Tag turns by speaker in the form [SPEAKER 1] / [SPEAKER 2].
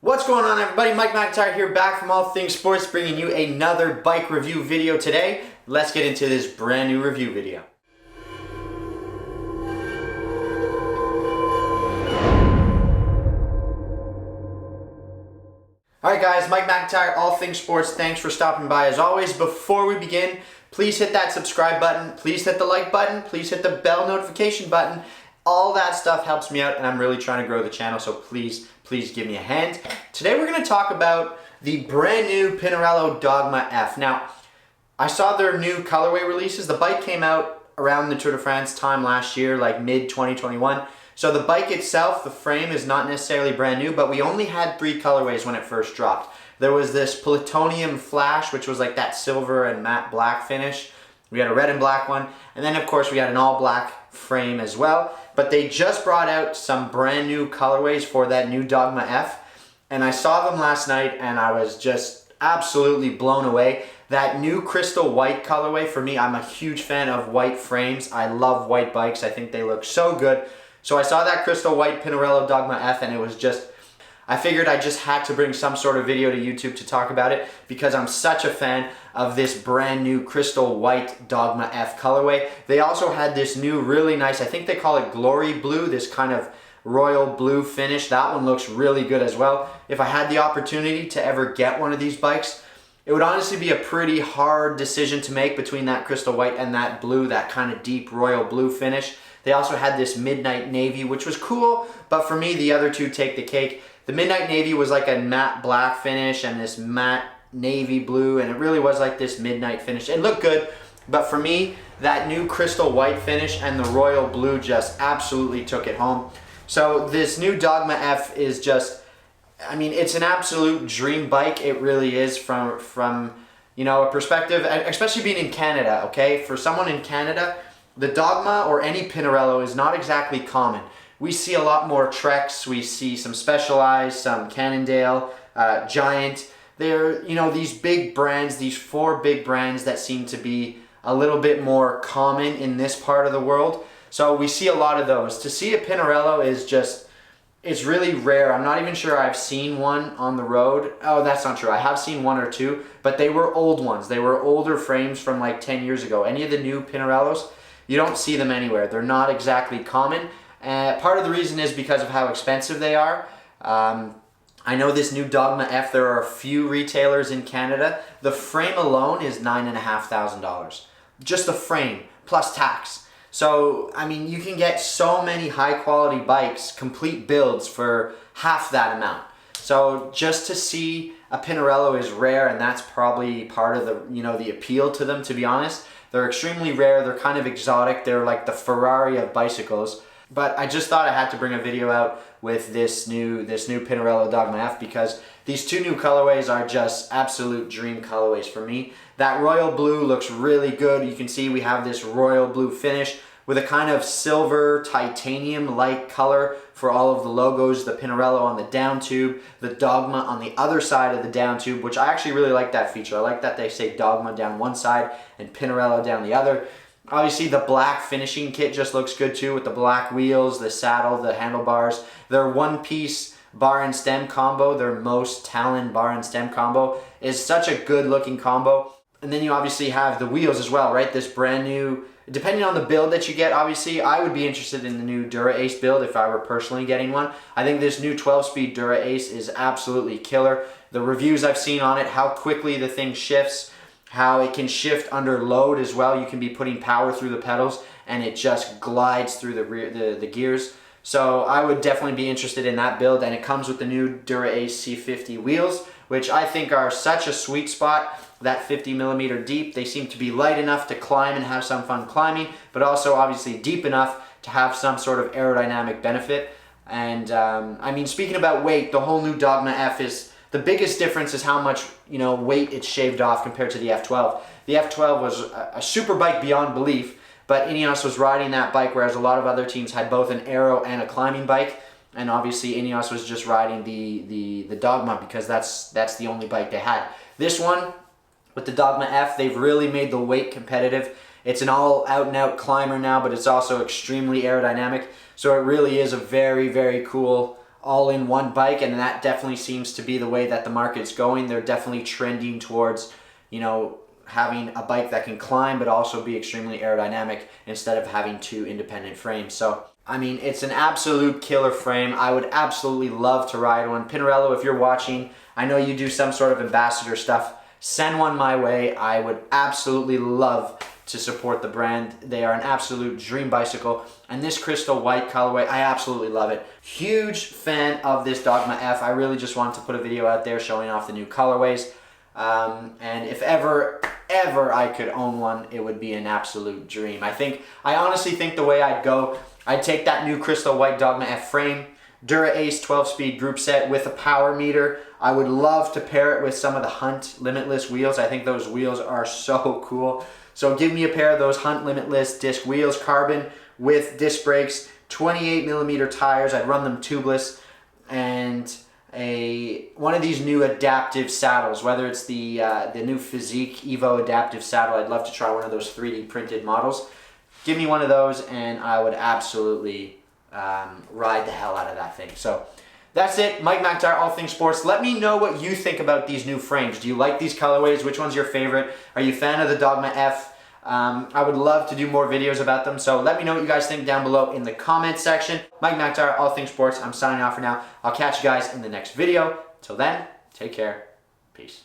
[SPEAKER 1] What's going on, everybody? Mike McIntyre here, back from All Things Sports, bringing you another bike review video today. Let's get into this brand new review video. Alright guys, Mike McIntyre, All Things Sports. Thanks for stopping by. As always, before we begin, please hit that subscribe button, please hit the like button, please hit the bell notification button. All that stuff helps me out, and I'm really trying to grow the channel, so please give me a hand. Today we're going to talk about the brand new Pinarello Dogma F. Now, I saw their new colorway releases. The bike came out around the Tour de France time last year, like mid-2021. So the bike itself, the frame, is not necessarily brand new, but we only had 3 colorways when it first dropped. There was this Plutonium Flash, which was like that silver and matte black finish. We had a red and black one, and then of course we had an all black frame as well. But they just brought out some brand new colorways for that new Dogma F, and I saw them last night and I was just absolutely blown away. That new crystal white colorway, for me, I'm a huge fan of white frames. I love white bikes. I think they look so good. So I saw that crystal white Pinarello Dogma F, and it was just, I figured I just had to bring some sort of video to YouTube to talk about it because I'm such a fan of this brand new crystal white Dogma F colorway. They also had this new really nice, I think they call it Glory Blue, this kind of royal blue finish. That one looks really good as well. If I had the opportunity to ever get one of these bikes, it would honestly be a pretty hard decision to make between that crystal white and that blue, that kind of deep royal blue finish. They also had this midnight navy, which was cool, but for me, the other two take the cake. The midnight navy was like a matte black finish and this matte navy blue, and it really was like this midnight finish. It looked good, but for me, that new crystal white finish and the royal blue just absolutely took it home. So this new Dogma F is just, I mean, it's an absolute dream bike. It really is from you know, a perspective, especially being in Canada, okay? For someone in Canada, the Dogma or any Pinarello is not exactly common. We see a lot more Treks, we see some Specialized, some Cannondale, Giant. They're, you know, these big brands, these 4 big brands that seem to be a little bit more common in this part of the world. So we see a lot of those. To see a Pinarello is just, it's really rare. I'm not even sure I've seen one on the road. Oh, that's not true. I have seen 1 or 2, but they were old ones. They were older frames from like 10 years ago. Any of the new Pinarellos, you don't see them anywhere. They're not exactly common. Part of the reason is because of how expensive they are. I know this new Dogma F, there are a few retailers in Canada. The frame alone is $9,500. Just the frame, plus tax. So, I mean, you can get so many high quality bikes, complete builds, for half that amount. So just to see a Pinarello is rare, and that's probably part of the, you know, the appeal to them, to be honest. They're extremely rare, they're kind of exotic, they're like the Ferrari of bicycles. But I just thought I had to bring a video out with this new Pinarello Dogma F because these 2 new colorways are just absolute dream colorways for me. That royal blue looks really good. You can see we have this royal blue finish with a kind of silver titanium-like color for all of the logos, the Pinarello on the down tube, the Dogma on the other side of the down tube, which I actually really like that feature. I like that they say Dogma down one side and Pinarello down the other. Obviously the black finishing kit just looks good too, with the black wheels, the saddle, the handlebars. Their one-piece bar and stem combo, their most Talon bar and stem combo, is such a good looking combo. And then you obviously have the wheels as well, right? This brand new, depending on the build that you get, obviously, I would be interested in the new Dura Ace build if I were personally getting one. I think this new 12-speed Dura Ace is absolutely killer. The reviews I've seen on it, how quickly the thing shifts, how it can shift under load as well. You can be putting power through the pedals and it just glides through the gears. So I would definitely be interested in that build, and it comes with the new Dura Ace C50 wheels, which I think are such a sweet spot. That 50mm deep, they seem to be light enough to climb and have some fun climbing, but also obviously deep enough to have some sort of aerodynamic benefit. And I mean, speaking about weight, the whole new Dogma F is, the biggest difference is how much, you know, weight it's shaved off compared to the F12. The F12 was a super bike beyond belief, but Ineos was riding that bike, whereas a lot of other teams had both an aero and a climbing bike. And obviously Ineos was just riding the Dogma because that's the only bike they had. This one, with the Dogma F, they've really made the weight competitive. It's an all out and out climber now, but it's also extremely aerodynamic. So it really is a very, very cool all-in-one bike, and that definitely seems to be the way that the market's going. They're definitely trending towards, you know, having a bike that can climb but also be extremely aerodynamic instead of having two independent frames. So, I mean, it's an absolute killer frame. I would absolutely love to ride one. Pinarello, if you're watching, I know you do some sort of ambassador stuff. Send one my way. I would absolutely love to support the brand. They are an absolute dream bicycle. And this crystal white colorway, I absolutely love it. Huge fan of this Dogma F. I really just wanted to put a video out there showing off the new colorways. And if ever I could own one, it would be an absolute dream. I honestly think the way I'd go, I'd take that new crystal white Dogma F frame, Dura Ace 12-speed group set with a power meter. I would love to pair it with some of the Hunt Limitless wheels. I think those wheels are so cool. So give me a pair of those Hunt Limitless disc wheels, carbon with disc brakes, 28mm tires. I'd run them tubeless, and one of these new adaptive saddles, whether it's the new Physique Evo adaptive saddle. I'd love to try one of those 3D printed models. Give me one of those and I would absolutely ride the hell out of that thing. So that's it. Mike McIntyre, All Things Sports. Let me know what you think about these new frames. Do you like these colorways? Which one's your favorite? Are you a fan of the Dogma F? I would love to do more videos about them, so let me know what you guys think down below in the comment section. Mike McIntyre, All Things Sports. I'm signing off for now. I'll catch you guys in the next video. Till then, take care. Peace.